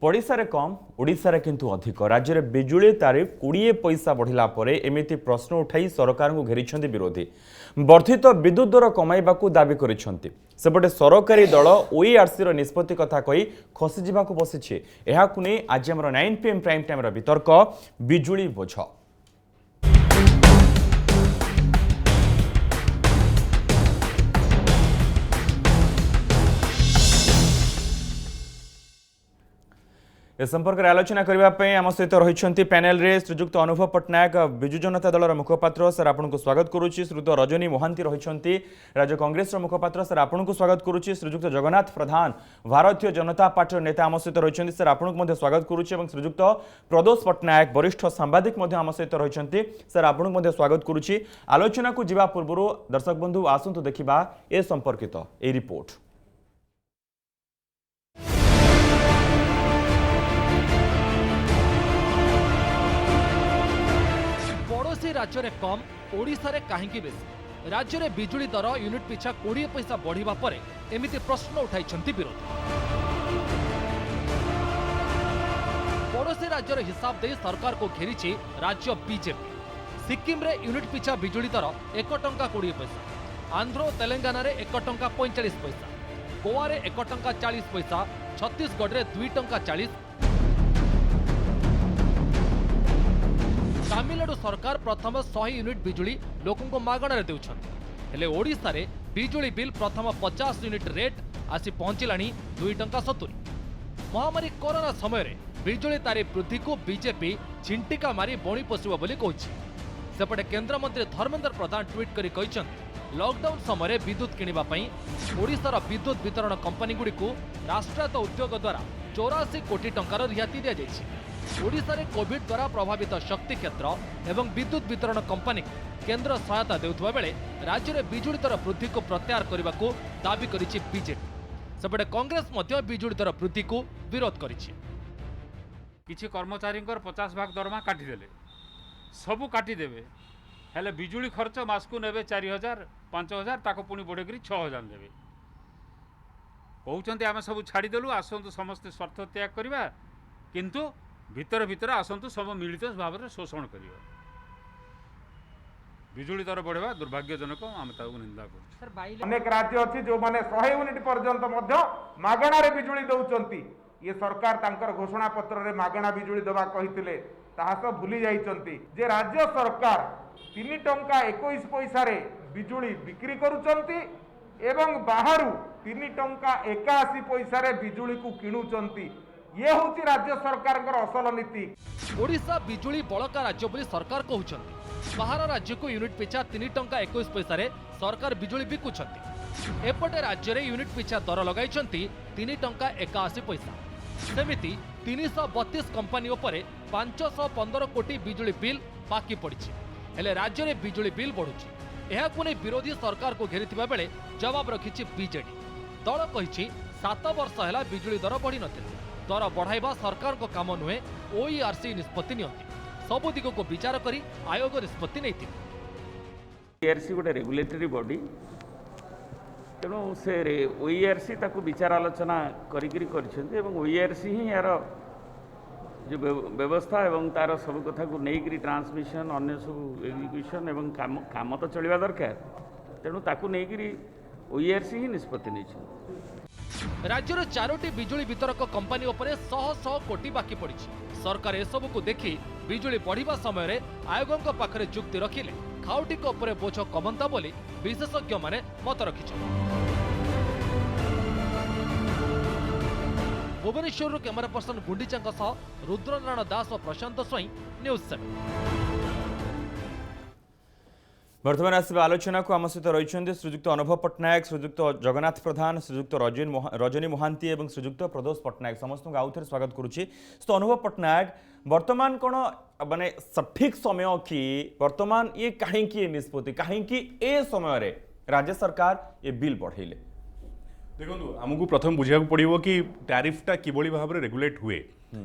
पड़िशा रे कम ओडिशा रे किंतु अधिक राज्य में बिजुली तारिफ 20 पैसा बढ़िला परे एमिति प्रश्न उठाई सरकार को घेरिछन्ति विरोधी वर्धित विद्युत दर कमाइबाकू दाबी करिछन्ति सेपटे सरकारी दल ओईआरसी रो निष्पत्ति कथा कही खसी जिबाकू बसिछि एहाकू नै आज हमर 9 PM प्राइम टाइम रो वितर्क बिजुली बोझ। ए संपर्क में आलोचना करने आम सहित रही पैनल रे श्रीजुक्त अनुभव पट्टनायक विजु जनता दल मुखपात्र सर आपको स्वागत करुच्ची। श्रीजुक्त रजनी महांती रही राज्य कांग्रेस मुखपात्र सर आपको स्वागत करुच्ची। श्रीजुक्त जगन्नाथ प्रधान भारतीय जनता पार्टी नेता आम सहित रही सर आपको स्वागत करुच्ची। श्रीजुक्त प्रदोष पट्टनायक वरिष्ठ सांबादिक आम सहित रही सर आपको स्वागत करुच्ची। आलोचना को जीवा पूर्व दर्शक बंधु आसतु देखा ए संपर्कित ए रिपोर्ट। राज्य में कम ओडिशा रे काहेकि बेसी राज्य में बिजुली दर यूनिट पिछा 20 पैसा बढ़िबा परे एमिति प्रश्न उठाइछन्ति विरोधी। पड़ोसी राज्य रे हिसाब दे सरकार को घेरिछि राज्य बीजेपी। सिक्किम रे यूनिट पिछा बिजुली दर 1 टंका 20 पैसा, आंध्र और तेलंगाना रे 1 टंका 45 पैसा, गोवा रे 1 टंका 40 पैसा, छत्तीसगढ़ रे 2 टंका 40, तमिलनाडु सरकार प्रथम 100 यूनिट बिजुली लोकों मागणार देउछन्ति। ओडिशा रे बिजुली बिल प्रथम 50 यूनिट रेट आसी पहुंचलानी 2 टंका 70। महामारी कोरोना समय रे बिजुली तारिफ वृद्धि को बीजेपी छिंटिका मारी बणी पोषिब बोली कहछि। सेपटे केंद्र मंत्री धर्मेंद्र प्रधान ट्वीट करी कहछन्ति लॉकडाउन समय विद्युत किनिबा पई ओडिशार विद्युत वितरण कंपनी गुडी को राष्ट्रायत्त उद्योग द्वारा 84 कोटी टंकार रिहाती दिया जायछि। ओडिशा रे कोविड द्वारा प्रभावित शक्ति क्षेत्र एवं विद्युत वितरण कंपनी केंद्र सहायता देउथबा बेले राज्य में बिजुली दर वृद्धि को प्रत्याहार करने को दाबी करिछि बीजेपी। सेपटे कांग्रेस मध्य बिजुली दर वृद्धि को विरोध करिछि। किछि कर्मचारी 50 भाग दरमा काटिदेले सबू काटिदेवे हेले बिजुली खर्च मासकू नेबे 4000 5000 ताको पुणी बढ़ेकरी 6000 देवे कहउछन्ति आमे सब छाड़ीदेलु आसंतु समस्त स्वार्थ त्याग करबा किंतु भितर भितर आसंतु सब मिलित भाव में शोषण कर बिजुली दर बढ़ेवा दुर्भाग्यजनक आम निंदा कर। अनेक राज्य अच्छी जो माने 100 यूनिट पर्यंत मागणार बिजुली दौरान ये सरकार तांकर घोषणा पत्र रे मागणा बिजुली दबा कहिथिले ताहा सब भूली जाइछन्ति जे राज्य सरकार 3 टंका 21 पैसा रे बिजुली बिक्री करूछन्ति एवं बाहरु 3 टंका 81 पैसा रे बिजुली को किणुछन्ति। ये होची राज्य सरकार असल नीति। ओडिशा बिजुली बड़का राज्य बोली सरकार कहउछन्ति। बाहर राज्य को यूनिट पिछा 3 टंका 21 पैसा रे सरकार बिजुली बिकुछन्ति। एपटे राज्य रे यूनिट पिछा दर लगाइछन्ति 3 टंका 81 पैसा। सेमिति 332 कंपनी उपरे 515 कोटी बिजुली बिल बाकी पड़िछि। हेले राज्य रे बिजुली बिल बढ़ुछि। एहाकु नै विरोधी सरकार को घेरिथिबा बेले जवाब रखिछि बीजेडी। दल कहिछि 7 वर्ष हैला बिजुली दर बढ़ी नथिला। दर बढ़ाइबा सरकार को काम नुहे ओईआरसी निष्पत्ति नियंती सबु दिग को विचार करी आयोग निष्पत्ति नहीं। ओईआरसी गोटे रेगुलेटरी बॉडी तेणु से ओईआरसी ताकू विचार आलोचना करिसेंती ओईआरसी ही यार जो व्यवस्था एवं तार सब कथा को नहीं ट्रांसमिशन अन्य सब एग्जीक्यूशन एवं काम तो चलवा दरकार तेणु ताकू नहीं ओईआरसी ही निष्पत्ति नहीं। राज्यर 4टी बिजुली वितरक कंपनी उपरे 100 कोटी बाकी पड़ी। सरकार एसबू को देखी बिजुली बढ़िबा समय रे आयोगों पाखरे जुक्ति रखिले खाउटी उपरे बोझ कमंता बोली विशेषज्ञ माने मत रखिछन। भुवनेश्वर कैमरा पर्सन गुंडीचा सह रुद्रनारायण दास और प्रशांत स्वाई न्यूज 7। वर्तमान आसवा आलोचना को आम सहित रही श्रीजुक्त अनुभव पट्टनायक, श्रीजुक्त जगन्नाथ प्रधान, श्रीजुक्त रजनी महांती और श्रीजुक्त प्रदोष पट्टनायक समस्त को आउ थे स्वागत करुच्ची। तो अनुभव पट्टनायक वर्तमान कौन माने सठिक समय कि वर्तमान ये कहीं निष्पत्ति कहीं ए समय रे राज्य सरकार ये बिल बढ़ेले देखो आमको प्रथम बुझा पड़ो कि टैरिफटा कि भाव में रेगुलेट हुए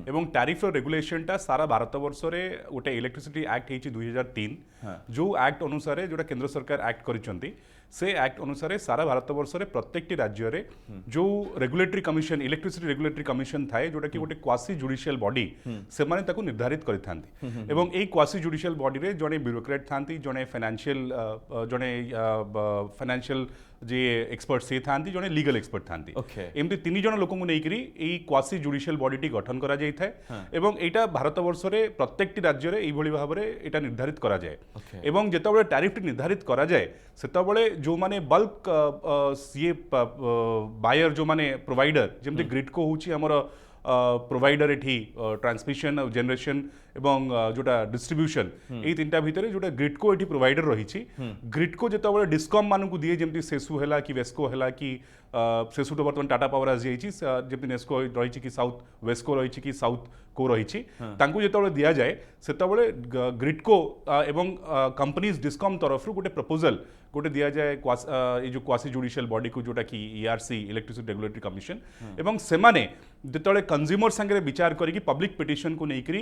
एवं टैरिफ रेगुलेशनटा सारा भारत वर्ष रे गोटे इलेक्ट्रिसिटी एक्ट होती 2003 जो एक्ट अनुसार जोटा केंद्र सरकार एक्ट करिसेंती से एक्ट अनुसार सारा भारत वर्ष रे प्रत्येक राज्य रे जो regulatory commission electricity regulatory commission थाए जोटा कि गोटे क्वासी जुडिशियल बॉडी से माने ताको निर्धारित करिथांती एवं एई क्वासी जुडिशियल बॉडी रे जने ब्यूरोक्रेट थांती जने फाइनेंशियल जे एक्सपर्ट से थांती जने लीगल एक्सपर्ट थांती एमती तीन जन लोक को नेकरी एई क्वासी जुडिशियल बॉडी टी गठन करा जाय थाए एवं एटा भारत वर्ष रे प्रत्येक राज्य रे एई भली भाव रे एटा निर्धारित करा जाय एवं जेतबळे टैरिफ टी निर्धारित करा जाय सेतबळे जो माने बल्क सीए बायर जो माने प्रोवाइडर जेमते ग्रिडको होची हमर प्रोवाइडर एठी ट्रांसमिशन जनरेशन एवं जोटा डिस्ट्रीब्यूशन यही तीन भितर जोटा ग्रिडको एठी प्रोवाइडर रही ग्रिडको जिते डिस्कम मानू दिए जमी सेसु है कि वेस्को है कि सेसु तो बर्तमान टाटा पावर आसी जमी नेस्को रही कि साउथ वेस्को रही कि साउथ को रही जो दि जाए से ग्रिडको एवं कंपनीज डिस्कम तरफ गोटे प्रपोजल गोटे दि जाए ये जो क्वासी जुडिशियल बॉडी को जोटा कि ईआरसी इलेक्ट्रिसिटी रेगुलेटरी कमिशन एवं सेमाने जिते कंज्यूमर संगे विचार करी पब्लिक पिटिशन को लेकर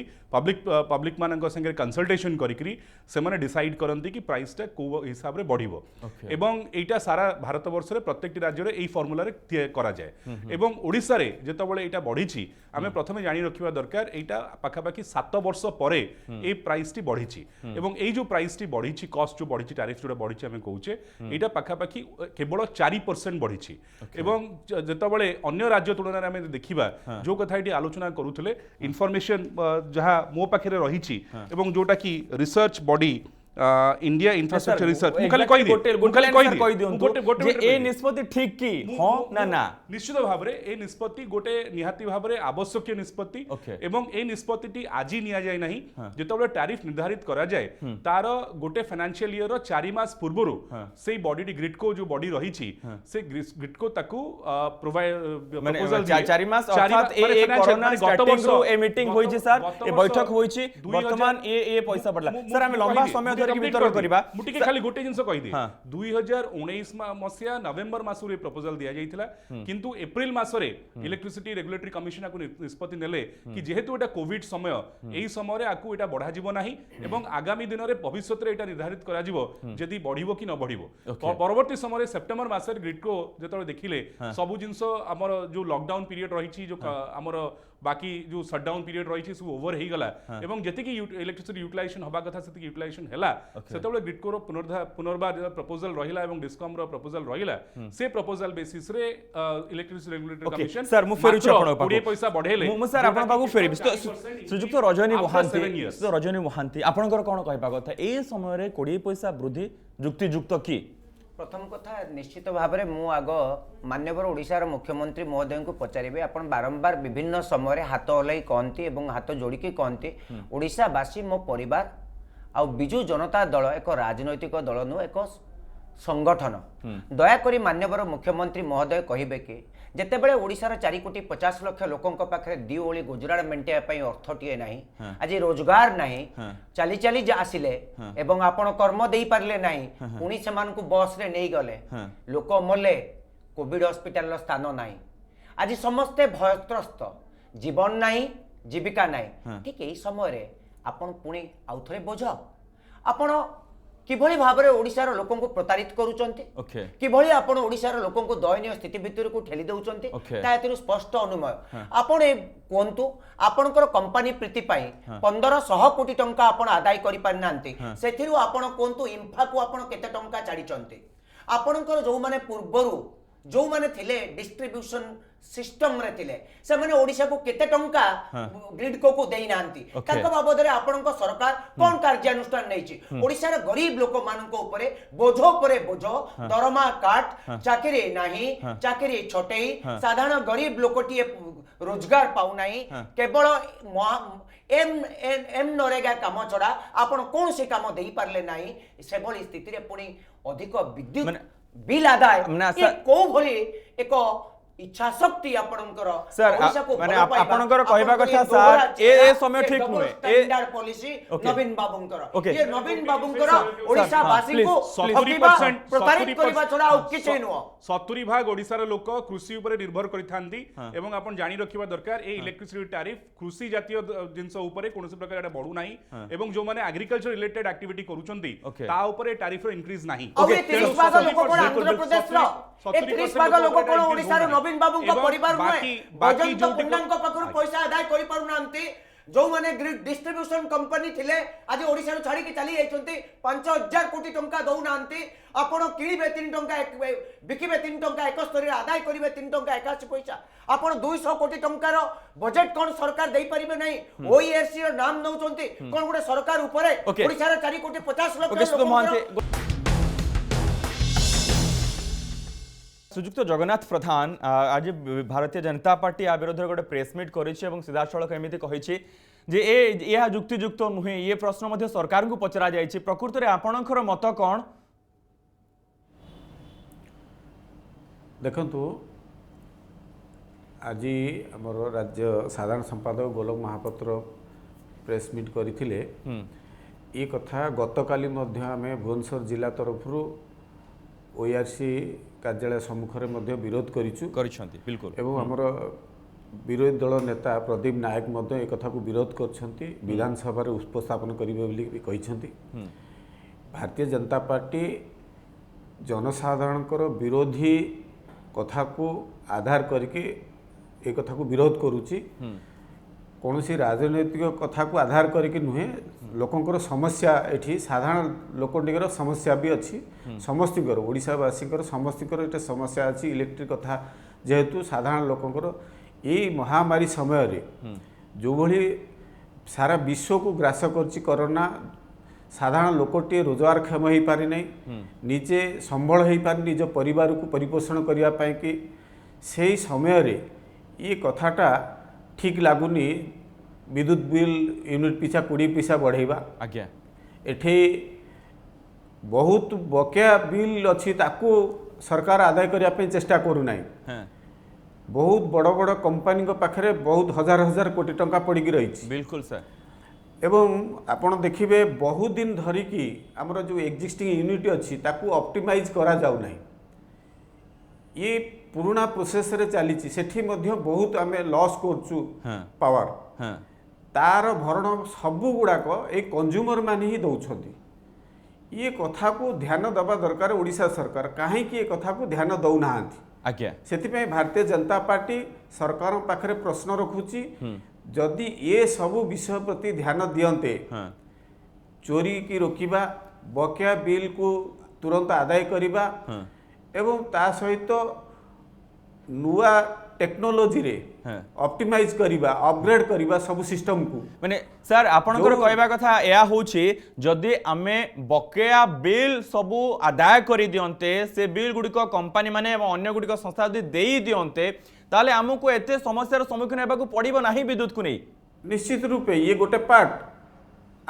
पब्लिक मान संगे कंसल्टेशन करी से डिसाइड करती कि प्राइसटा को हिसाब से बढ़िबो एवं एटा सारा भारत वर्ष रे प्रत्येक राज्य रे एई फॉर्मूला रे करा जाए एवं ओडिसा रे जेतबळे एटा बढ़िछि आमे प्रथमे जानि रखिबा दरकार एटा पाखापाखि 7 वर्ष परे ए प्राइस टी बढ़िछि एवं एई जो प्राइस टी बढ़िछि कॉस्ट जो बढ़िछि टैरिफ जो बढ़िछि आमे कहूचे एटा पाखापाखि केवल 4% बढ़िछि एवं जेतबळे अन्य राज्य तुलना रे आमे देखिबा जो कथा एटी आलोचना करूथले इन्फॉर्मेशन जहा मो पाखरे रहिछि एवं जोटा कि research body India infrastructure research मुखाली कहि दियो ए निष्पत्ति ठीक की हां ना ना निश्चित भाव रे ए निष्पत्ति गोटे निहाती भाव रे आवश्यक निष्पत्ति एवं ए निष्पत्ति टी आजि निया जाय नाही जेतबळे टैरिफ निर्धारित करा जाय तार गोटे फाइनेंशियल ईयर रो 4 मास पूर्वरु सेई बॉडी टी ग्रिडको जो बॉडी रही छी से ग्रिडको ताकू प्रोवाइड प्रपोजल 4 मास अर्थात ए corona starting row a meeting होई छी सर ए बैठक होई छी वर्तमान ए पैसा पडला सर हम लंबा समय मुटिके खाली गोटे जिंस कहि दे 2019 मसिया नवेंबर मास रे प्रपोजल दिया जाइथिला किंतु एप्रिल मास रे इलेक्ट्रिसिटी रेगुलेटरी कमिशन को निष्पत्ति नेले कि जेहेतु एटा कोविड समय एही समय रे आकु एटा बढ़ा जिवो नाही एवं आगामी दिन रे भविष्य रे एटा निर्धारित करा जिवो जदी बढ़िबो कि न बढ़िबो परवर्ती समय रे सेप्टेम्बर मास रे ग्रिडको जेतले देखिले सब जिंस हमर जो लॉकडाउन पीरियड रही छी जो हमर बाकी जो शटडाउन पीरियड रही सब ओवर हो गला एवं जति की इलेक्ट्रिसिटी यूटिलाइजेशन हवा कथा सेति यूटिलाइजेशन हला सेतबळे ग्रिडको रो पुनर्बार प्रपोजल रहिला एवं डिस्कॉम रो प्रपोजल रहिला से प्रपोजल बेसिस रे इलेक्ट्रिसिटी रेगुलेटरी कमिशन सर मु फेरुछ आपण पाखु 20 पैसा बढ़ेले मु सर आपण पाखु फेरिबि श्रीजुक्त रजनी मोहांती रजनी मोहांती आपनकर कोन कहबा कथा ए समय रे 20 पैसा वृद्धि युक्तियुक्त की प्रथम कथा निश्चित भाव में मु आग मान्यवर ओडिशार मुख्यमंत्री महोदय को पचारे आपण बारंबार विभिन्न समय हाथ हल्ई कहती और हाथ जोड़िकी कहती ओडिशावासी मो परिवार आ बिजु जनता दल एक राजनैतिक दल नु एक संगठन दयाकोरी मान्यवर मुख्यमंत्री महोदय कहिबे कि जेतेबेले ओडिशार 4 कोटी 50 लाख लोकंक पाखरे दी ओली गुजरात मेंटेया पई अर्थटिए नाही आज रोजगार नाही चाली चाली जे आसिले एवं आपण कर्म देई पारले नाही पुनी समान को बस रे नेई गले लोक मले कोविड हॉस्पिटल रो स्थान नाही आज समस्ते भयत्रस्त जीवन नाही जीविका नाही ठीक एई समय रे आपण पुनी आउथरे बोझ आपण किभଳି भाबरे ओडिशार लोकन को प्रतारित करूचंती किभଳି आपण ओडिशार लोकन को दयनीय स्थिति भितर को ठेली देउचंती तायतिर स्पष्ट अनुमय आपण कोंतु आपणकर कंपनी प्रीति पाई 1500 कोटी टंका आपण आदाय करि पारनांती सेथिरु आपण कोंतु इंफा को आपण केते टंका चाडिचंती आपणकर जो माने पूर्वरु जो माने थिले डिस्ट्रीब्यूशन सिस्टम रे थिले से माने ओडिशा को केते टंका ग्रिडको को देई नांती ताको बाबद रे आपनक सरकार कोन कार्यानुष्ठान नैछि ओडिशा रे गरीब लोक मानक ऊपर बोझो परे बोझो दरमा काट चाकरी नाही चाकरी छोटेई साधारण गरीब लोकटी रोजगार पाउ नाही केवल एम नरेगा काम छड़ा आपण कोन से काम देई पारले नाही से भली स्थिति रे पुनी अधिक विद्युत बिल आदाय को भली एक इच्छा शक्ति आपणकर सर, माने आपणकर कहबा कथा सर ए समय ठीक नुहे स्टैंडर्ड पॉलिसी नवीन बाबूंकर ये नवीन बाबूंकर ओडिसा वासी को 70% प्रतारित करबा छोड़ा और किछ नुह 70 भाग ओडिसार लोक कृषि उपरे निर्भर करिथांती एवं आपण जानि रखिबा दरकार ए इलेक्ट्रिसिटी टैरिफ कृषि जातीय जिंस उपरे कोनोसी प्रकार एटा बढ़ू नाही एवं जो माने एग्रीकल्चर रिलेटेड एक्टिविटी करूचंती ता उपरे टैरिफ रो इंक्रीज नाही ओके 30 भाग लोक कोन आंध्र प्रदेश रो 30 भाग लोक कोन ओडिसा रो नवीन बाबू का परिवार नुहे बाकी जो पुण्यांक पाखरु पैसा आदाय करि पारु नांती जो माने डिस्ट्रीब्यूशन कंपनी थिले आज ओडिसा रो छाडी की चली जाइछंती 5000 कोटी टंका दउ नांती आपण किनिबे 3 टंका बिकिबे 3 टंका 71 आदाय करिवे 3 टंका 81 पैसा आपण 200 कोटी टंकार बजेट कोन सरकार देई परिबे नै ओईएससी रो नाम नउचंती कोन गुडे सरकार उपरे ओडिसा रो 4 कोटी 50 लाख श्रीजुक्त जगन्नाथ प्रधान आज भारतीय जनता पार्टी आ विरोध गोटे प्रेसमिट कर सीधा सड़क एमती कही जे यह जुक्तियुक्त नुहे ये प्रश्न मध्य सरकार को पचरा जाइए प्रकृत में आपणकर मत कौन देखंतु आज आमर राज्य साधारण संपादक गोलक महापात्र प्रेसमिट करथिले ये कथा गतकाली मध्य आमे भुवनेश्वर जिला तरफ ओआरसी कार्यालय सम्मुखें मध्य विरोध करिछु बिल्कुल एवं हमर विरोधी दल नेता प्रदीप नायक मध्य एक कथा को विरोध करछंती विधानसभा रे उपस्थापन करिवे बोली कहिछंती भारतीय जनता पार्टी जनसाधारणकर विरोधी कथा को आधार करके एक कथा को विरोध करूची कौन सी राजनैतिक कथा को आधार करके नुहे लोकंकर समस्या एठी साधारण लोकटिकर समस्या भी अच्छी समस्तिकर ओडिशावासी समस्तिकर एटे समस्या अच्छी इलेक्ट्रिक कथा जेहेतु साधारण लोकंकर ये महामारी समय रे जो भली सारा विश्व को ग्रास करछि कोरोना साधारण लोकटी रोजगारक्षम हो पारि नहीं निजे संबल हो पारि निज परिवार को परिपोषण करने पाई कि से समय रे ये कथाटा ठीक लगुनि विद्युत बिल यूनिट पिछा 20 पैसा बढ़ेबा आज्ञा एठे बहुत बकेया बिल अच्छी ताकू सरकार आदाय करने चेष्टा करू नहीं बहुत बड़ बड़ कंपनी पाखरे बहुत हजार हजार कोटी टंका पड़ी रही बिल्कुल सर एवं आपण देखिए बहुत दिन धरिकी आमर जो एक्जिस्टिंग यूनिट अच्छी ताकू ऑप्टिमाइज करा जाऊ नहीं ये पुराना प्रोसेस रे चली सेठी मध्य बहुत आमे लॉस करचु पावर तार भरण सबु गुड़ाक ए कंज्यूमर मान ही दौरान ये कथा को ध्यान दबा दरकार ओडिशा सरकार कहीं ये कथा को ध्यान दौना आज्ञा से भारतीय जनता पार्टी सरकार पाखरे प्रश्न रखुची जदि ये सबु विषय प्रति ध्यान दियंते चोरी की रोकिबा बकेया बिल को तुरंत आदाय करिबा एवं ता सहित नुआ टेक्नोलोजी रे ऑप्टिमाइज करिबा अपग्रेड करिबा सब सिस्टम को माने सर आपनकर कहबा कथा या होची जदि आमे बकेया बिल सबु आदाय करि दियंते से बिल गुडी को कंपनी माने एवं अन्य गुडी को संस्था जदि देई दियंते ताले हमको एते समस्यार सम्मुखीन हेबा को पड़िबो नाही विद्युत को नै निश्चित रूपे ये गोटे पार्ट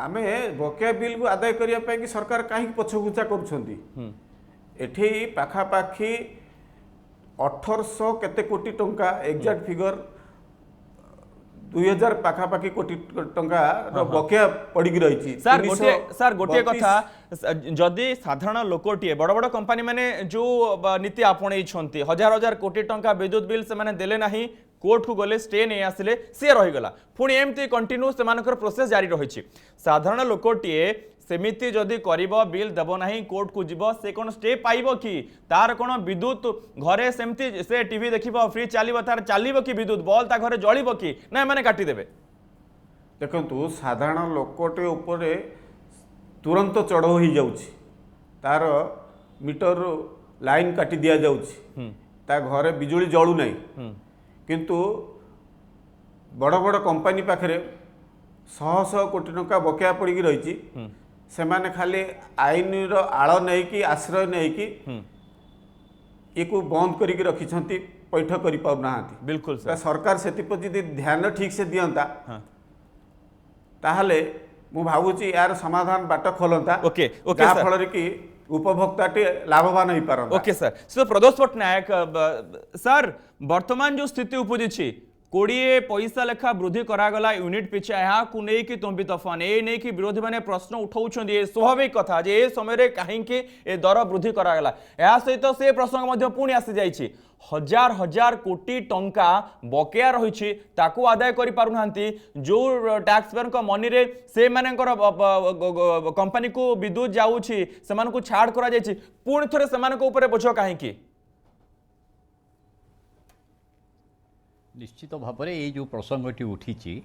आमे बकेया बिल को आदाय करिया पय कि सरकार काहे पछगुचा करूछंती एठी पाखापाखी 1800 केते कोटी टंका एग्जैक्ट फिगर 2000 पाखापाखी कोटी टंका बकेया पड़ी रही सर गोटे कथा जदि साधारण लोकटीए बड़ बड़ कंपनी माने जो नीति आपणे हजार हजार कोटी टंका विद्युत बिल से माने देले नाही कोर्ट को गले स्टे नहीं आसिले सी रहीगला पुणी एमती कंटिन्यू से प्रोसेस जारी रही साधारण लोकटीए सेमिति जदि करिबो बिल देबो नाही कोर्ट को जीवो से कोन स्टे पाइबो कि तार कोन विद्युत घरे सेमती से टीवी देखिबो फ्री चलिबो तार चलिबो कि विद्युत बॉल ता घरे जळिबो कि ना माने काटी देबे देखंतु साधारण लोकटे ऊपर तुरंत चढ़ो हो जाउछि तार मीटर लाइन काटी दिया जाउछि ता घरे बिजुली जळू नाही किंतु बड़ बड़ कंपनी पाखरे 100 कोटी टंका बकेया पड़ी रही से माने खाली आईन रो आड़ नहीं कि आश्रय नहीं कि ये को बंद करके रखी पैठ कर पाना बिल्कुल सरकार से ध्यान ठीक से दियंता ताहले मु भावुची यार समाधान बाट खोलंता ओके जहाँ फल कि उपभोक्ताटी लाभवान हो पारंता। ओके सर सो प्रदोष पट्टनायक सर वर्तमान जो स्थिति उपजी 20 पैसा लेखा वृद्धि करागला यूनिट पिछा यहाँ नहीं तुम्बी तफान ये नहीं कि विरोधी मैंने प्रश्न उठाउछन ये स्वाभाविक कथा जे ए समय कहीं ए दर वृद्धि करागला या सहित से प्रसंग पुणी आसी जाइछि हजार हजार कोटी टंका बकेया रही ताकू आदाय करि पारु नांती जो टैक्स पेयर को मनी रे से मानकर कंपनी को विद्युत जाउछि सेमान को छाड़ करा जाइछि पुणी थरे सेमान को ऊपर बोझ कहीं निश्चित भाव में ये जो प्रसंगटी उठी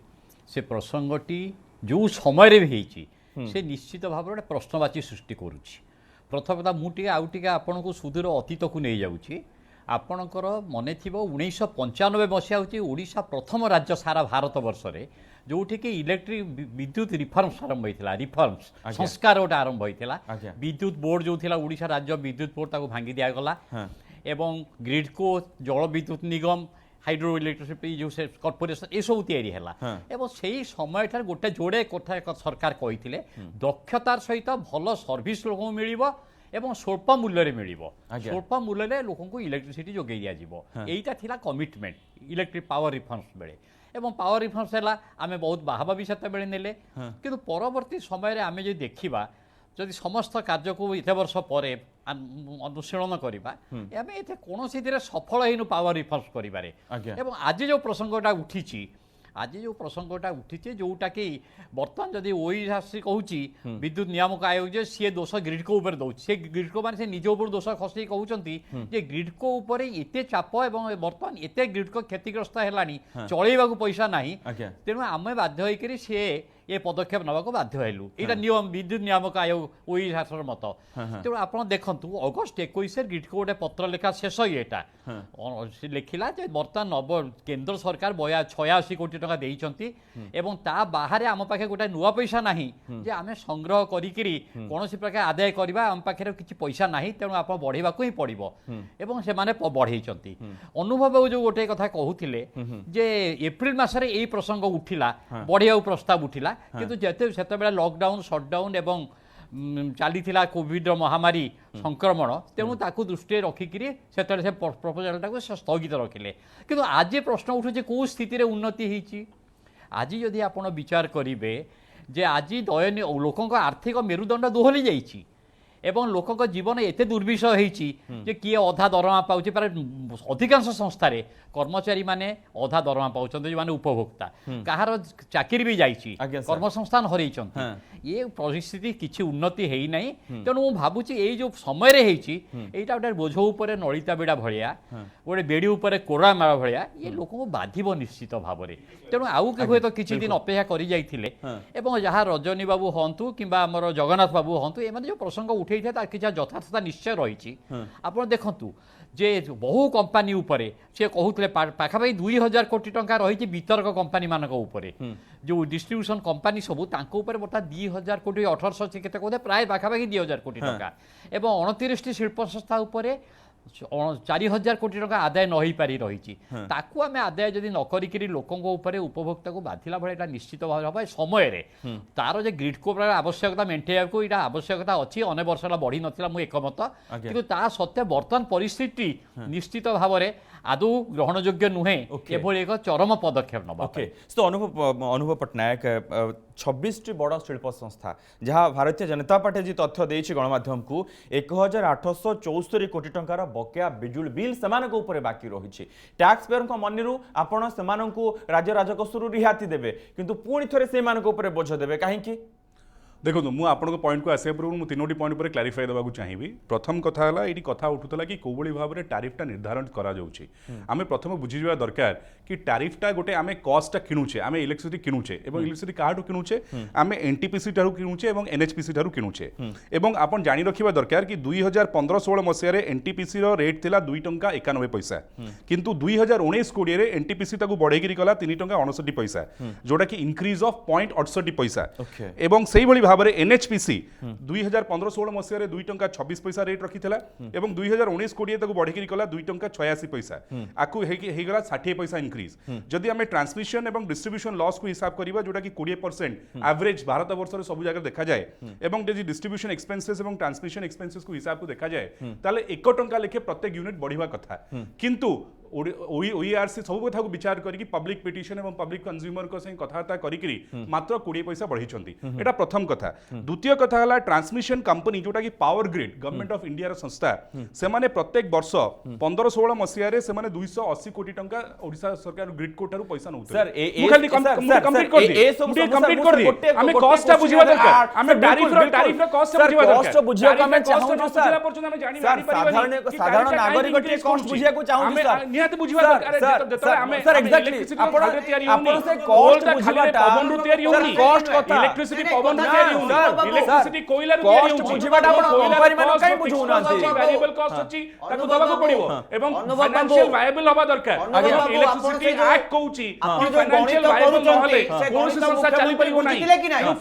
से प्रसंगटी जो समय भी से निश्चित भाव में प्रश्नवाची सृष्टि करुच्ची प्रथम कथा मुझे आउ टे आपण को सुदूर अतीत को नहीं जाऊँगी आपणकर मन थी 1995 मसीहा हूँ ओडिशा प्रथम राज्य सारा भारत वर्ष में जोटि कि इलेक्ट्रिक विद्युत रिफर्म्स आरंभ होता रिफर्म्स संस्कार गोटे आरंभ होता विद्युत बोर्ड जो थी ओडिशा राज्य विद्युत बोर्ड ताको भांगी दिगला एवं ग्रिडको जल विद्युत निगम हाइड्रो इलेक्ट्रिसिटी जो से कॉर्पोरेशन ये सब तैयारी है से समय गोटे जोड़े कथा सरकार कही दक्षतार सहित भल सर्विस लोक मिल एवं स्वल्प मूल्य मिल स्वल्प मूल्य लोक इलेक्ट्रिसिटी जोगे दिज्व था कमिटमेंट इलेक्ट्रिक पावर रिफर्म्स बेले एवं पावर रिफर्म्स है आम बहुत बाहबा भी से नेले कि परवर्ती समय आम जो देखा जदि समस्त कार्य को एत वर्ष पर अनुशीलन करवा आम ये कौन सफल हो पावर रिफर्म्स कर आज जो प्रसंगटा उठी आज जो प्रसंगटा उठी जोटा कि बर्तमान जदि ओइसी कहूँ विद्युत नियामक आयोग जो सी दोष ग्रिडको उपर दौर से ग्रिडको मान निज उपर दोष खसई कहते जे ग्रिडको उपर एते चाप और बर्तमान एत ग्रिडको क्षतिग्रस्त है चलैवा पैसा ना तेणु आम बाध्य होकर सी ये पदक्षेप नवाक बाध्य हेलु यहाँ नियम विद्युत नियामक आयोग ओइसार मत तेणु आप देखु अगस्ट 21 ग्रिडको गोटे पत्र लेखा शेष येटा लिखला बर्तमान नव केंद्र सरकार 86 कोटी टका देइचंती एवं ता बाहर आम पाखे गोटे नुआ पैसा नाही जे आमे संग्रह करिकिरी कोनोसी प्रकार आदाय करबा आम पाखे किछि पैसा नाही तेणु आप बढ़ेबा को ही पड़िबो एवं से माने बढ़ेइचंती अनुभव जो गोटे कथा कहूथिले जे एप्रिल मासरे एई प्रसंग उठिला बढ़िया प्रस्ताव उठिला किंतु जेते सेते लॉकडाउन शटडाउन एवं चली कोविड महामारी संक्रमण तेणु ताकू दृष्टि रखिकी से प्रपोजाल टाक स्थगित रखिले किंतु आज प्रश्न उठुचे कौ स्थिति उन्नति होती आज जदि आप विचार करेंगे जे आज दयनीय लोकों आर्थिक मेरुदंड दोहली जाइए एवं लोकों जीवन एत दुर्विषह होती किए अधा दरमा पाँच प्राय अधिकांश संस्था कर्मचारी माने अधा दरमा पाँच जो माने उपभोक्ता कहार चाकरी भी जाइए कर्मसंस्थान हरई ये परिस्थिति किसी उन्नति है ना तेणु मुझे भावुँ ये जो समय यहाँ गोटे बोझ उपर नलिता बेड़ा भाया गोटे बेड़ी उपर कोड़ा मार भाया ये लोक बाधिब निश्चित भाव में तेणु आउ के हुए तो किसी दिन अपेक्षा कर जाइए एवं जहाँ रजनी बाबू हूँ कि जगन्नाथ बाबू हूँ ये जो प्रसंग उठे कि यथार्थता निश्चय रही आप देखु जे बहु कंपानी उपरे से कहते पाखापाखि 2000 कोटी टंका रही वितरक कंपानी मानक उपरे जो डिस्ट्रीब्यूशन कंपानी सबू ऊपर बर्तमान 2000 कोटी 1800 के कहते प्राय पाखापाखि 2000 कोटी टंका एवं 29 शिल्प संस्था उपरे 4000 कोटी टंका आदाय न हो पारि रही ताकू आम आदाय जदि न करी लोकों उपभोक्ता को बाधिला भाई निश्चित भाव समय तार जो ग्रिडको आवश्यकता मेन्टेन को यहाँ आवश्यकता अच्छी अनेक वर्ष बढ़ी नाला मुझे एकमत कि सत्वे बर्तमान परिस्थिति निश्चित भाव में आदौ ग्रहणयोग्य नुहे एभली एक चरम पदक्षेप नवा तो अनुभव पट्टनायक 26 बड़ शिल्प संस्था जहाँ भारतीय जनता पार्टी जी तथ्य देछि गणमाध्यम को 1874 कोटी टंकार बकेया बिजुली बिल सेमानक ऊपर बाकी रही टैक्स पेयर मनी रु आपण सेमानकु राज्य राजकोषरु रिहाती देबे किंतु पुणी थरे सेमानक ऊपर बोझ देबे काहेकि देखो मुझे आपको पॉइंट को आसा पूर्व मुझे 3टी पॉइंट पर क्लारिफाई देवाक चाहिए प्रथम कथा है ये कथा उठूला कि कौभली भाव में टारिफटा निर्धारण करें प्रथम बुझीजा दरकार कि टारिफटा गोटे आम कस्टा किणुचे आम इलेक्ट्रिसिटी किणुचे इलेक्ट्रिसिटी क्या किणुचे आम एनटीपीसी ठार किणुचे और एनएचपीसी ठार किणुचे आप जाणी रखा दरकार कि 2015-16 मसीह एनटीपीसी रेट थिला 2 टंका 91 पैसा किंतु 2019-20 एनटीपीसी बढ़ेगी गला 3 टंका 69 पैसा जोटा कि इनक्रीज ऑफ 0.68 पैसा एवं से भाव में एनएचपीसी 2015-16 मसीह 2 टंका 26 पैसा रेट रखी एवं 2019-20 बढ़ी गला 2 टंका 86 पैसा आकु हेगला 60 पैसा इंक्रीज जदि आम ट्रांसमिशन और डिस्ट्रीब्यूशन लॉस को हिसाब करवा जोटा कि 20% एवरेज भारत वर्ष में सब जगह देखा जाए एवं जदि डिस्ट्रीब्यूशन एक्सपेंसेस और ट्रांसमिशन एक्सपेंसेस को हिसाब को देखा जाए ताले 1 टंका लेखे प्रत्येक यूनिट बढ़िया कथा किंतु ओईआरसी सब कथा को विचार करके पब्लिक पिटिशन और पब्लिक कंज्यूमर को सही कथबार्ता करी मात्र 20 पैसा बढ़ी एटा प्रथम कथा द्वितीय कथा है ट्रांसमिशन कंपनी जोटा कि power grid government of India संस्था से माने प्रत्येक वर्ष 15-16 मसीह रे से माने 280 कोटी टंका ओडिशा सरकार ग्रिड कोटारू पैसा नउते सर कंप्लीट कर दी हमें कॉस्ट बुझिबा दरकार हमें टैरिफ कॉस्ट बुझिबा दरकार कॉस्ट बुझिया को मैं चाहूँ सर साधारण नागरिक के कॉस्ट बुझिया को चाहूँ सर निहाते बुझिबा दरकार जतले हमें सर एग्जैक्टली आपण से कॉस्ट बुझिबाटा पवन रु तयारी होनी कॉस्ट कथा इलेक्ट्रिसिटी पवन रु तयारी होनी इलेक्ट्रिसिटी कोइला रु तयारी होनी कॉस्ट बुझिबाटा आपण कंपनी मान काई बुझुनांती वेरिएबल कॉस्ट अछि ताको दबाको पड़िबो एवं फाइनेंशियल वायबल होबा दरकार इलेक्ट्रिसिटी एक्ट कहउची फाइनेंशियल वायबल नहले कोनसी संस्था चली परिबो नाही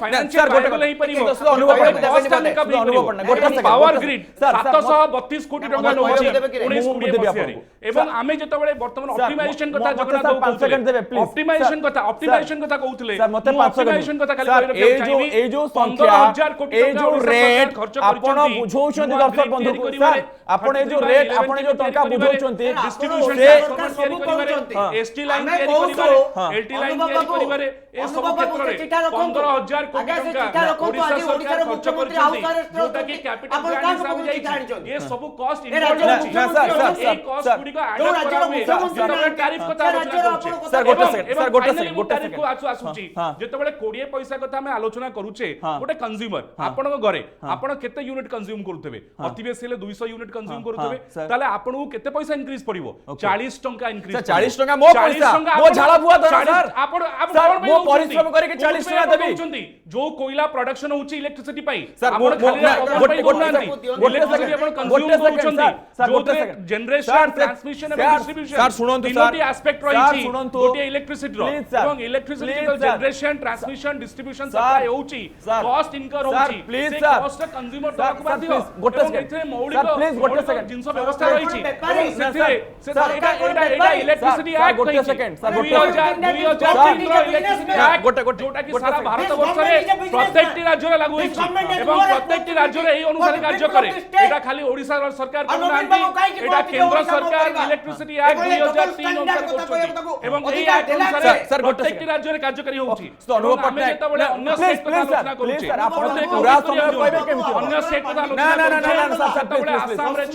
फाइनेंशियल वायबल नहीं परिबो अनुभव पड़ना पावर ग्रिड 732 कोटी टंका नउची 19-20 मसिया एवं आमे जतबेले वर्तमान ऑप्टिमाइजेशन कथा जगन्नाथ 5 सेकंड देबे प्लीज ऑप्टिमाइजेशन कथा कहउतले सर मते 5 सेकंड कथा खाली ए जो संख्या 15000 कोटी ए जो रेट खर्च आपण बुझौछन दर्शक बंधु सर आपण ए जो रेट आपण जो टंका बुझौछन डिस्ट्रीब्यूशन सब करिबारे एसटी लाइन तयारी करिबारे एलटी लाइन तयारी करिबारे ए सब क्षेत्र रे 15000 कोटी टंका ओडिशा सरकार खर्च करछन जोटा कि कैपिटल ग्रांट हिसाब जाई ये सब कॉस्ट इनवॉल्व होछि ए कॉस्ट गुडी को एड करा हुए जतबे टैरिफ कथा आलोचना करूचे सर गोटे सेकंड को आसुची जतबे 20 पैसा कथा हम आलोचना करूचे गोटे कंज्यूमर आपण घरे आपण केते यूनिट कंज्यूम करूथबे अति बेसी ले 200 यूनिट कंज्यूम करूथबे ताले आपण को केते पैसा इंक्रीज पड़िबो 40 टंका इंक्रीज 40 टंका मो पैसा मो झाला बुआ दर सर आपण मो परिश्रम करे के 40 टंका देबी जो कोयला प्रोडक्शन होची इलेक्ट्रिसिटी पाई सर गोटे जनरेशन ट्रांसमिशन एवं डिस्ट्रीब्यूशन सर सुनंतु तीनोटी एस्पेक्ट रहिछि गोटे इलेक्ट्रिसिटी रो एवं electricity generation transmission distribution supply होची कॉस्ट इनकर होची प्लीज सर कॉस्ट कंज्यूमर तक बाधियो गोटे सेकंड एथे मौलिक सर प्लीज गोटे सेकंड जिंस व्यवस्था रहिछि से एटा इलेक्ट्रिसिटी एक्ट गोटे सेकंड सर 2003 इलेक्ट्रिसिटी एक्ट जोटा कि सारा भारत वर्ष रे प्रत्येकटी राज्य रे लागू होइछि एवं प्रत्येकटी राज्य रे एही अनुसार कार्य करे एटा खाली ओडिसा सरकार करनांती एटा केंद्र सरकार इलेक्ट्रिसिटी एक्ट 2003 अनुसार करछथि एवं एही एक्ट अनुसार सर प्रत्येकटी राज्य रे कार्य करी होउछि तो अनुभव पटनायक जेतबेले अन्य स्टेट का आलोचना करूछि सर आपण पूरा समय कहबे केमति अन्य स्टेट का आलोचना ना सर प्लीज आसाम रे 6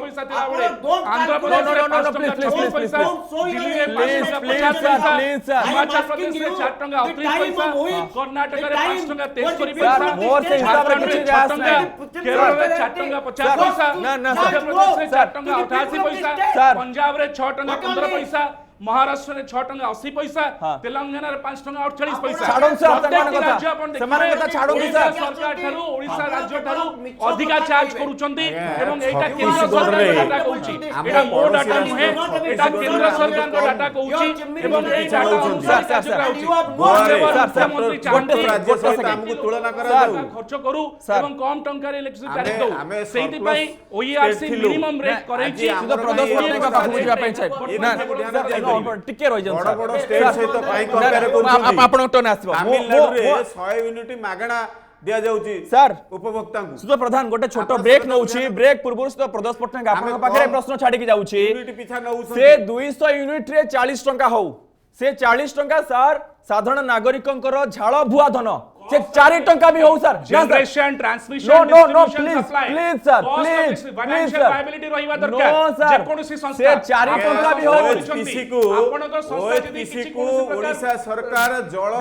पैसा थिला बेले आंध्र प्रदेश रे 5 पैसा दिल्ली रे 50 पैसा हिमाचल प्रदेश रे 4 टंका 38 पैसा कर्नाटक रे 5 टंका 23 पैसा मोर से हिसाब रे किछ जास नहीं केरल रे 4 टंका 50 पैसा मध्य प्रदेश रे 4 टंका 88 पैसा पंजाब रे 6 टंका 15 पैसा महाराष्ट्र रे 6 टंका 80 पैसा तेलंगाना रे 5 टंका 48 पैसा छाडो सर राज्य अपन समान कथा छाडो सर सरकार ठारू ओडिशा राज्य ठारू अधिका चार्ज करूचंती एवं एटा केंद्र सरकार डाटा कहूची एटा मो डाटा नहे एटा केंद्र सरकार का डाटा कहूची एवं ए डाटा अनुसार कार्य कराउची सर गोटे राज्य सहित हमकु तुलना करा जाऊ खर्च करू एवं कम टंका रे इलेक्ट्रिसिटी टैरिफ दो सेहिति पई ओईआरसी मिनिमम रेट करैची प्रदर्शन का पास बुझिबा पई छै ना टिके रहि बड़ बड़ स्टेट सहित काई कंपेयर करू आपण टन आसीबो तमिलनाडु रे 100 यूनिट मागणा दिया जाउची सर उपभोक्ता को सुध प्रधान गोटे छोटो ब्रेक नउची ब्रेक पूर्व सुध प्रदोष पटनायक आपण पाखरे प्रश्न छाडी की जाउची यूनिट पिछा नउ से 200 यूनिट रे 40 टंका हो से 40 टंका सर साधारण नागरिकंकर झाळ भुआ धन से 4 टंका भी हो sir generation transmission no please sir please financial viability रहिबा दरकार जे कोनोसी संस्था से 4 टंका भी हो ओएचपीसी को आपनकर संस्था जदि ओएचपीसी को ओडिशा सरकार जळ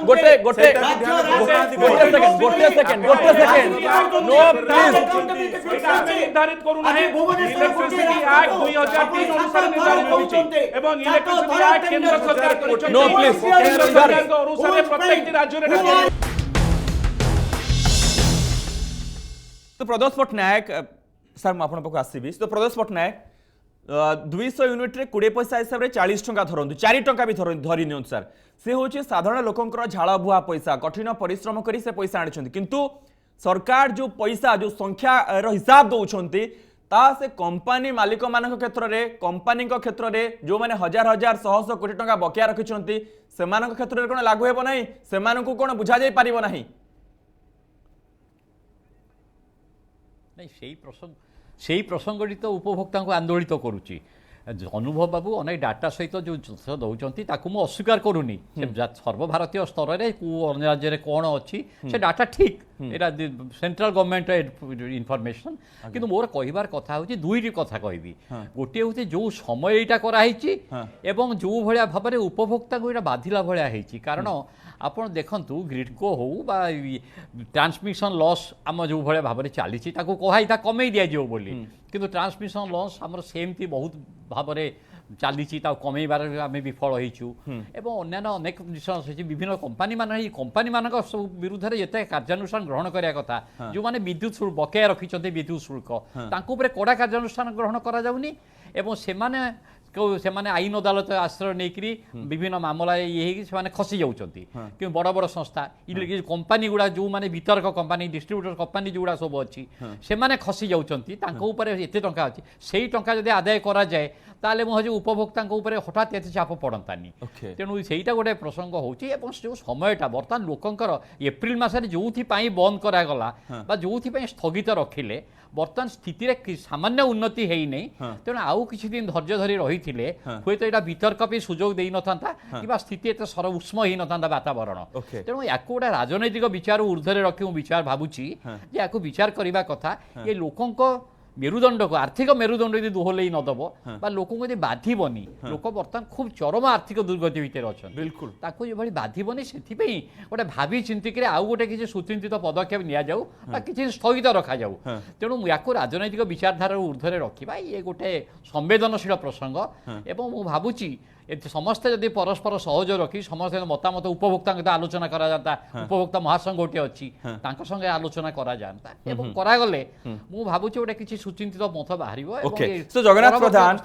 गोटे सेकंड नो प्लीज निर्धारित करू नाही इलेक्ट्रिसिटी एक्ट 2003 अनुसार निर्धारित होउची एवं इलेक्ट्रिसिटी एक्ट केंद्र सरकार करूची नो प्लीज केंद्र सरकार को अनुसार प्रत्येक राज्य रे तो प्रदोष पटनायक सर मैं आपन पक आसीबी तो प्रदोष पटनायक 200 यूनिट रे 20 पैसा हिसाब से 40 टंका धरतु 4 टंका भी धरी नि सर से हूँ साधारण लोकंकर झाड़ बुहा पैसा कठिन परिश्रम करी से पैसा आनी किंतु सरकार जो पैसा जो संख्या हिसाब दौरान ता से कंपनी मालिक मान क्षेत्र में कंपनी क्षेत्र में जो मैंने हजार हजार शह शह कोटी टंका बकिया रखिंट से क्षेत्र में कौन लागू हेब ना से कौन बुझा जाई पारिबो नाही नहीं प्रसंगटी तो उपभोक्ता को आंदोलित करुच्ची अनुभव बाबू अनेक डाटा सहित जो तथ्य दौरान ताकू मुझे अस्वीकार करूनी सर्वभारतीय स्तर में कौ अन्य राज्य में कौन अच्छी से डाटा ठीक यहाँ सेंट्रल गवर्नमेंट इनफॉरमेशन किंतु मोर कहबार कथा हूँ दुईटी कथा कहबी गोटे हूँ जो समय यहाँ कराई एवं जो भाया भाव में उपभोक्ता को यहाँ बाधिला भाया कारण आपण देखंतु ग्रिडको हो बा ट्रांसमिशन लॉस आम जो भाया भाव में चली कहाई कमे दिज्व बोली किंतु ट्रांसमिशन लॉस आमर सेमती बहुत भाव में चली कमेबार आम विफल होइछु एवं अन्य अनेक विषय विभिन्न कंपनी कंपनी मान विरुद्ध में जिते कार्यानुष्ठान ग्रहण करने कथा जो मैंने विद्युत शुल्क बकेया रखिंट विद्युत शुल्क कड़ा कार्यानुष्ठान ग्रहण करा से आईन अदालत आश्रय नहीं विभिन्न मामला ये खसी जाऊँगी कि बड़ बड़ संस्था कंपनी गुड़ा जो माने वितरक कंपनी डिस्ट्रीब्यूटर कंपनी जो सब अच्छी से खसी जाऊँगी एत टा अच्छी से टा जब आदाय करा जाए ताले मुझे उपभोक्ता हठात एत चाप पड़तानी तेणु सहीटा गोटे प्रसंग होची जो समयटा बर्तमान लोकंकर एप्रिल मासरे जो बंद करागला जो स्थगित रखिले बर्तमान स्थिति सामान्य उन्नति है नहीं तेणु आउ किसी दिन धैर्य धरी रही हे तो यहाँ वितर्क भी सुजोग दे न था कि स्थिति एत सर उष्म हो न था वातावरण तेणु या गोटे राजनैतिक विचार ऊर्ध्वे रखी विचार भावुची या विचार करने कथा ये लोकों मेरुदंड को आर्थिक मेरुदंड यदि दोहलई नदब बा लोक यदि बाधिबनी लोक बर्तमान खूब चरम आर्थिक दुर्गति भितर अच्छा बिल्कुल ताको ये बाधिबनी से गोटे भावी चिंतिक आउ गोटे किसी सुचिंतित पदक्षेप नि जाऊ कि स्थगित रखा जाऊ तेणु या राजनैतिक विचारधारा ऊर्ध्वे रखा ये गोटे संवेदनशील प्रसंग एवं मु भावुची समस्ते जदि परस्पर सहज रखी समस्त मतामत उपभोक्ता आलोचना करा जाता उपभोक्ता महासंघ गोटे अच्छी संगे आलोचना करा जाता एवं करागले मु भावुची गोटे किसी सुचिंतित मत बाहर जगन्नाथ प्रधान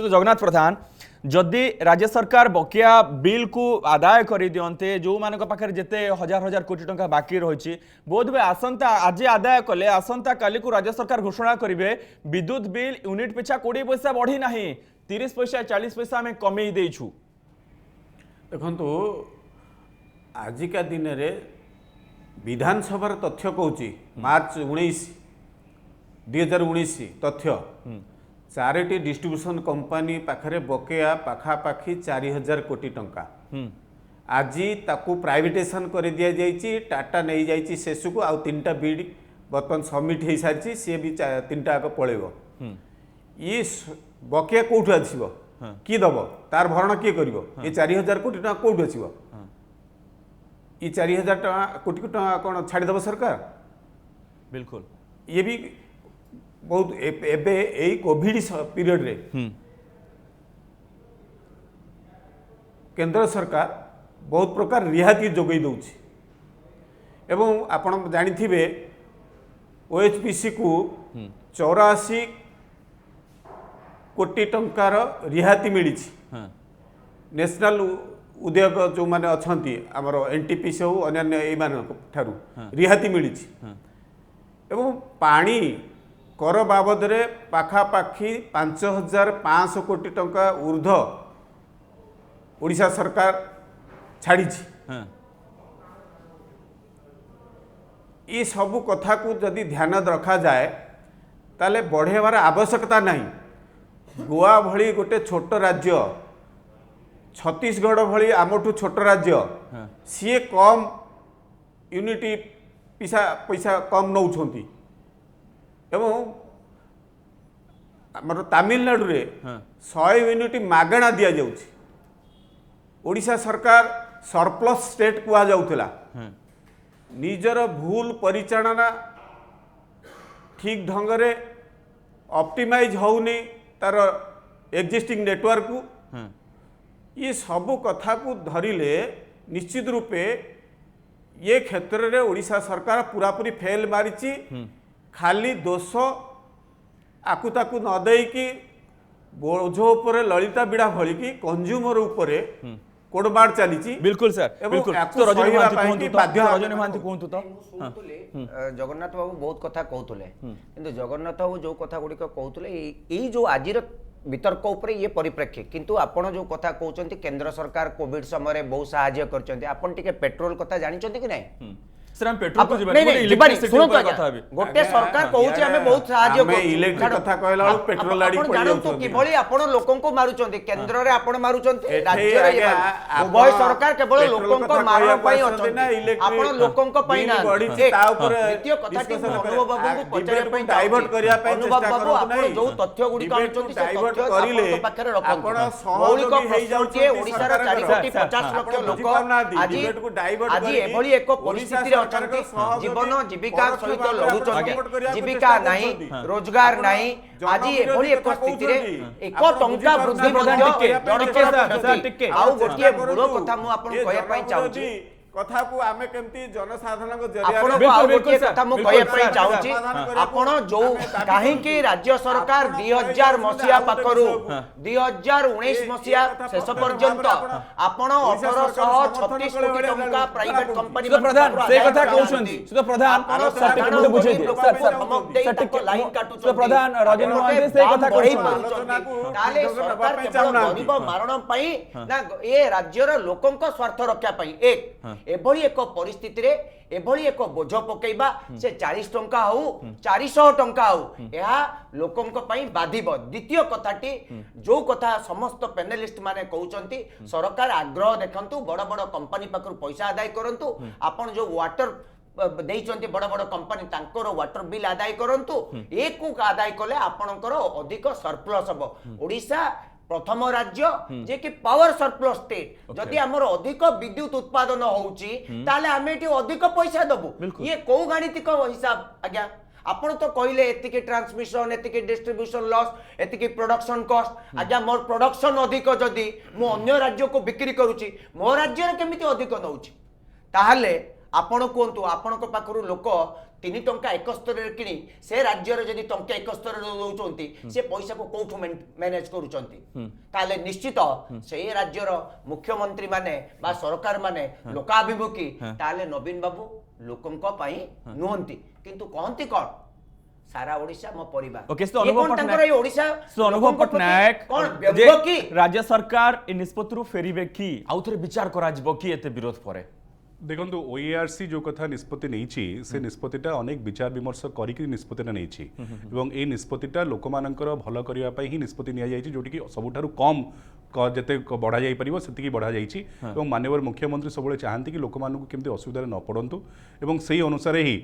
जगन्नाथ प्रधान जदि राज्य सरकार बकिया बिल को आदाय कर दियंते जो मानक पाखे जिते हजार हजार कोटी टंका बाकी रही बोध हुए आसंता आज आदाय कले आसंता काली को राज्य सरकार घोषणा करेंगे विद्युत बिल यूनिट पिछा 20 पैसा बढ़ी ना 30 पैसा 40 पैसा आम कमे देछु देखंतु आजिका दिन रे विधानसभा तथ्य कहूँ मार्च 2019 तथ्य 4टी डिस्ट्रीब्यूशन कंपनी पाखरे बकेया पाखापाखि 4000 कोटी टंका आज ताकू प्राइवेटेशन कर दिया जाइए टाटा नहीं जाइए शेष को आउ 3टा बिड बर्तमान सबमिट हो सारी सी भी 3टा आग पलैब ये बकेया कौटू आसब कि दब तार भरण किए कर ये 4000 कोटी टंका कौटू आसब ये 4000 कोटी टंका कौन छाड़देव सरकार बिल्कुल ये भी बहुत एबे यही कोविड पीरियड रे केंद्र सरकार बहुत प्रकार रिहाती जोगई दौछि एवं आपण जानिथिबे ओएचपीसी को 84 कोटी टंकार रिहाती मिली नेशनल उद्योग जो माने अछंती हमर एनटीपीसी हो अन्य ए मान ठारू रिहाती मिली एवं पानी कर बाबद रे पाखापाखि 5500 कोटी टंका ऊर्ध ओडिशा सरकार छाड़ी ये सबू कथा को जदि ध्यान रखा जाए ताले बढ़ेबार आवश्यकता नहीं गोवा भली गोटे छोट राज्य छत्तीसगढ़ भली आमठू छोट राज्य सी कम यूनिटी पैसा कम नौछंती एवं आमर तमिलनाडु रे 100 यूनिट मागणा दि जाउछि ओडिशा सरकार सरप्लस स्टेट कुआ जाउथला निजर भूल परिचालना ठीक ढंग रे ऑप्टिमाइज होउनी तार एक्जिस्टिंग नेटवर्क को ये सबू कथा को धरिले निश्चित रूपे ये क्षेत्र रे ओडिशा सरकार पूरापूरी फेल मारिची खाली दोष आकु ताकु न देकी बोझ उपरे ललिता बिड़ा भली कि कंज्यूमर उपरे कोडबाड़ चली बिल्कुल सर बिल्कुल तो रजनी महांती कहतु तो जगन्नाथ बाबू बहुत कथा कहते किंतु जगन्नाथ बाबू जो कथा गुड़िक कहते यही जो आज वितर्क उपरे ये परिप्रेक्षी किंतु आपण जो कथा कहते केंद्र सरकार कोविड समय बहुत साहाय्य करछन्ते आपण टिके पेट्रोल कथा जानिछन्ते कि नहीं सर हम पेट्रोल को गोटे सरकार कहूची हमें बहुत साहाय्य हमें इलेक्ट्रिक कथा कहला पेट्रोल आडी पड़ी जानतो किभली आपण लोकन को मारुचन्ते केंद्र रे आपण मारुचन्ते राज्य रे उभय सरकार केवल लोकन को मारन पई अछन्ते आपण लोकन को पई ना ता ऊपर द्वितीय कथा कि अनुभव बाबू को पचरे पई डाइवर्ट करिया पई अनुभव बाबू आपण जो तथ्य गुडी काउचन्ते से तथ्य करिले पाखरे रखन मौलिक प्रश्न के ओडिसा रा 4 कोटी 50 लाख लोक आज एभली एक परिस्थिति जीवन जीविका सहित लड़ुचंती जीविका नहीं रोजगार नहीं आज एभली एक स्थिति रे 1 टंका वृद्धि मध्ये आउ गोटे बड़ कथा मु आपन कहया पई चाहूची कथा को आमे केमती जनसाधारण को जरिया आपण को आउ गोटे कथा मु कहया पई चाहूची आपण जो काहे कि राज्य सरकार 2000 मसिया पाकरू 2019 मसिया शेष पर्यंत आपण 1836 कोटी टंका प्राइवेट कंपनी प्रधान से कथा कहउछन्ती सुध प्रधान सर टिके बुझे दे सर टिके लाइन काटू सुध प्रधान रजनी महांती से कथा कहउछन्ती ताले सरकार केवल गरीब मारण पई ना ए राज्यर लोकन को स्वार्थ रक्षा पई एक एभली एक परिस्थिति रे एभली एक बोझ पकेबा से 40 टंका हो 400 टंका हो यह लोकन को पई बाधिब द्वितीय कथाटी जो कथा समस्त पैनलिस्ट माने कहउचंती सरकार आग्रह देखंतु बड़ बड़ कंपनी पाखर पैसा आदाय करंतु आपण जो वाटर देइचंती बड़ बड़ कंपनी तांकर वाटर बिल आदाय करंतु एकु आदाय कले आपणकर अधिक सरप्लस हबो ओडिसा प्रथम राज्य जे कि पावर सरप्लस स्टेट जदि हमर अधिक विद्युत उत्पादन होउची ताले हमें एटी अधिक पैसा दबु ये को गणितिक हिसाब आज्ञा आपण तो कहले एतिके ट्रांसमिशन एतिके डिस्ट्रीब्यूशन लॉस एतिके प्रोडक्शन कॉस्ट आज्ञा मोर प्रोडक्शन अधिक जदि मो अन्य राज्य को बिक्री करूची मो राज्य रे केमिति अधिक नउची ताहले आपण कोंतु आपण को पाखरु लोक 3 टंका 71 रे किनी से राज्य रे जदि टंका 71 रे दउचंती से पैसा को कोठु मैनेज करूचंती ताले निश्चित से राज्य रो मुख्यमंत्री माने बा सरकार माने लोकाभिमुखी ताले नवीन बाबू लोकन को पई नुहंती किंतु कहंती कोन सारा ओडिसा मो परिवार ओके तो अनुभव पटनायक कोन जे राज्य सरकार इ निष्पत्ति फेरिबे की आउथरे विचार करा जिवो की एते विरोध परे देखो ओएआरसी जो कथा निष्पत्ति नहीं से निष्पत्तिटा अनेक विचार विमर्श करिक निष्पत्तिटा नहीं एवं ए निष्पत्तिटा लोक मानकर भल करने ही निष्पत्ति निया जायछि जोटी कि सबुठारु कम जेते बढ़ा जाई परिबो सेतिकी बढ़ा जायछि एवं माननीय मुख्यमंत्री सबले चाहंती कि लोक मानकु केमति असुविधा न पड़ंतु एवं सेही अनुसार ही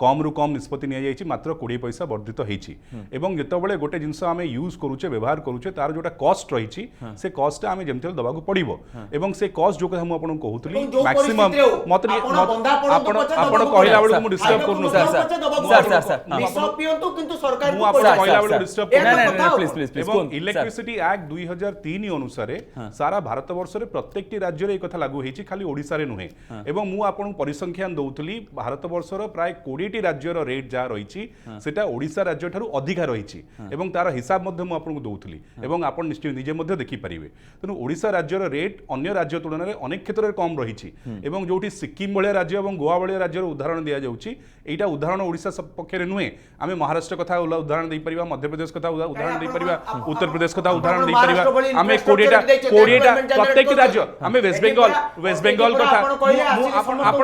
कम रु कम निष्पत्ति निया जायछि मात्र 20 पैसा वर्धित होईछि एवं जेतेबेले गोटे जिंस आमे यूज करूचे व्यवहार करूचे तार जोटा कॉस्ट रहिछि से कॉस्ट आमे जेमति दबाकु पड़िबो एवं से कॉस्ट जो हम आपन कहउतली मैक्सिमम मत आपण कहला बेलु मु डिस्टर्ब करनु सर निसो पियंतु किंतु सरकार मु आपण कहला बेलु डिस्टर्ब प्लीज प्लीज एवं इलेक्ट्रिसिटी एक्ट 2003 अनुसार सारा भारत वर्ष रे प्रत्येकटी राज्य रे कथा लागू हेछि खाली ओडिसा रे नुहे एवं मु आपण परिसंख्यान दउतली भारत वर्ष रो प्राय 20 टी राज्य रो रेट जा रहिछि सेटा ओडिसा राज्य थारु अधिका रहिछि एवं तार हिसाब मध्ये मु आपण को दउतली एवं आपण निश्चय निजे मध्ये देखि परिबे तनु ओडिसा राज्य रो रेट अन्य राज्य तुलना रे अनेक क्षेत्र रे कम रहिछि एवं जोटी सिक्किम भलिया राज्य एवं गोवा भलिया राज्य रो उदाहरण दिया जाउछि एटा उदाहरण ओडिसा पक्ष रे नुहे आमे महाराष्ट्र कथा उदाहरण देई परिबा मध्य प्रदेश कथा उदाहरण देई परिबा उत्तर प्रदेश कथा उदाहरण देई परिबा आमे कोडिटा प्रत्येक राज्य आमे वेस्ट बेंगल कथा आपण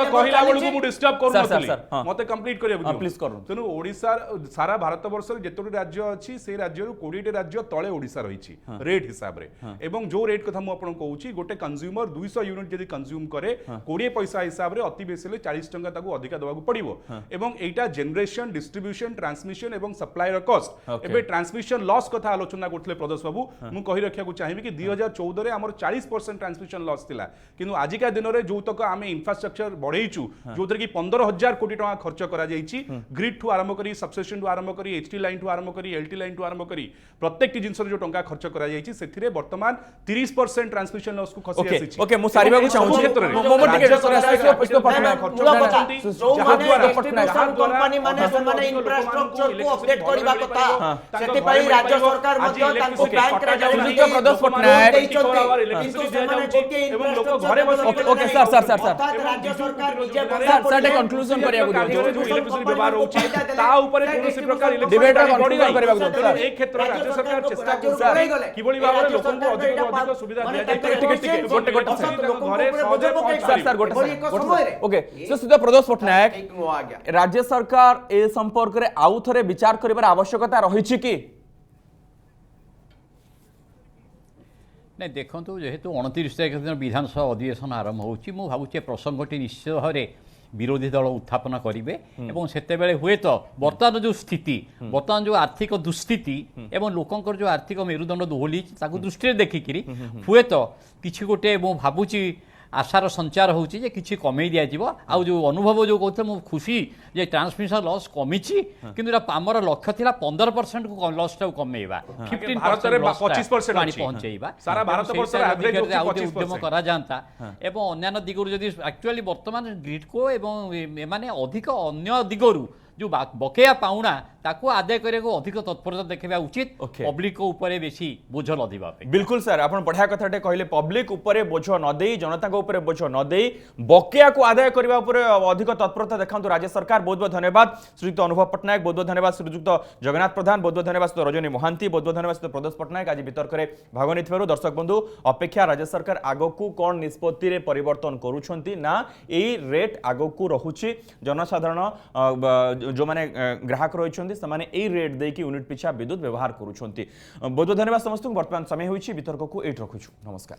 कहला बेलु मु डिस्टर्ब करनथली मते कंप्लीट करिया प्लीज करू तनु ओडिसा सारा भारत वर्ष रे जेतोटी राज्य अछि से राज्य रो 20 टी राज्य तळे ओडिसा रहिछि रेट हिसाब रे एवं जो रेट कथा मु आपण कहूची गोटे कंज्यूमर 200 यूनिट जदि कंज्यूम करे 20 पैसा हिसाब रे अति बेसी ले 40 टंका ताकू अधिका दबाकू पड़िबो एवं एटा जनरेशन डिस्ट्रीब्यूशन ट्रांसमिशन ट्रांसमिशन एवं सप्लायर कॉस्ट Okay. एबे ट्रांसमिशन लॉस कथा आलोचना करथिले प्रदोष बाबू मु कहि रखिया को चाहिबी कि 2014 रे हमर 40% ट्रांसमिशन लॉस थिला किंतु आजिका दिन रे जो तक आमे इंफ्रास्ट्रक्चर बढ़ेइचु जोतरे कि 15000 कोटी टका खर्च करा जाईची ग्रिड ठू आरंभ करी सबस्टेशन ठू आरंभ करी एचटी लाइन ठू आरंभ करी एलटी लाइन ठू आरंभ करी प्रत्येक जिंस जो टंका खर्च करा जाईची सेथिरे वर्तमान 30% ट्रांसमिशन लॉस को खसी ओके आसीची ओके मु सारिबा को चाहूची मोमो टिके पुष्प पटनायक कंपनी माने समाने इंफ्रास्ट्रक्चर को अपडेट करबा कथा सेति पई राज्य सरकार मध्य तांको बैंक रे सुजीत प्रदोष पटनायक किंतु समाने गोटे एवं लोक घरे बस ओके सर राज्य सरकार निजे सर कंक्लूजन करिया को जो इलेक्ट्रिसिटी व्यवहार होची ता ऊपर कोनोसी प्रकार डिबेट रा कंक्लूजन करिया को सर एक क्षेत्र राज्य सरकार चेष्टा करू किबोली भाबरे लोकन को अधिक सुविधा दिया जाय टिके गोटे घरे सहज पहुंच सर गोटे ओके सो सुधा प्रदोष पटनायक राज्य सरकार ए संपर्क रे आउ थरे विचार करिबार आवश्यकता रहिछि कि नहीं देखो जेहेतु 29 तारिख दिन विधानसभा अधिवेशन आरंभ होची मु भावुचे प्रसंगटी निश्चित भाव विरोधी दल उत्थापन करेंगे और सेतेबेले हुए तो बर्तमान जो स्थिति बर्तमान जो आर्थिक दुस्थिति एवं लोकंकर जो आर्थिक मेरुदंड दोहली दृष्टि देखिकी हुए तो किसी गोटे मु भावुची आशार संचार होची जे किछि कमे दिया जीवो आ जो अनुभव जो कहते मु खुशी जे ट्रांसमिशन लॉस कमिछि किंतु हमर लक्ष्य थिला 15% को लॉस टा कमेइबा 15% भारत रे 25% पानी पहुंचेइबा सारा भारत वर्ष रे एवरेज होची 25% उद्यम करा जानता एवं अन्य दिगरु जदि एक्चुअली वर्तमान ग्रिड को एवं माने अधिक अन्य दिगरु जो बकेया पाउना ताको आदाय करे को अधिक तत्परता देखबा उचित पब्लिक को ऊपर बेसी बोझ लदिबा पे बिल्कुल सर आपण बढ़िया कथाटे कहले पब्लिक ऊपर बोझ न देई जनता को ऊपर बोझ न देई बकेया को आदाय करबा ऊपर अधिक तत्परता देखांतु राज्य सरकार। बहुत बहुत धन्यवाद श्रीयुक्त अनुभव पटनायक, बहुत बहुत धन्यवाद श्रीयुक्त जगन्नाथ प्रधान, बहुत बहुत धन्यवाद श्रीयुक्त रजनी महांती, बहुत बहुत धन्यवाद श्रीयुक्त प्रदोष पटनायक आज वितर्क रे भाग नेथिबारु। दर्शक बंधु अपेक्षा राज्य सरकार आगकू कोन निष्पत्ति रे परिवर्तन करूछंती ना एई रेट आगकू रहुची जनसाधारण जो माने ग्राहक रहिछंती समाने एई रेट देकी यूनिट पिछा विद्युत व्यवहार करूछंती। बहुत बहुत धन्यवाद समस्त। वर्तमान समय होईछि वितर्क को एट रखुछु। नमस्कार।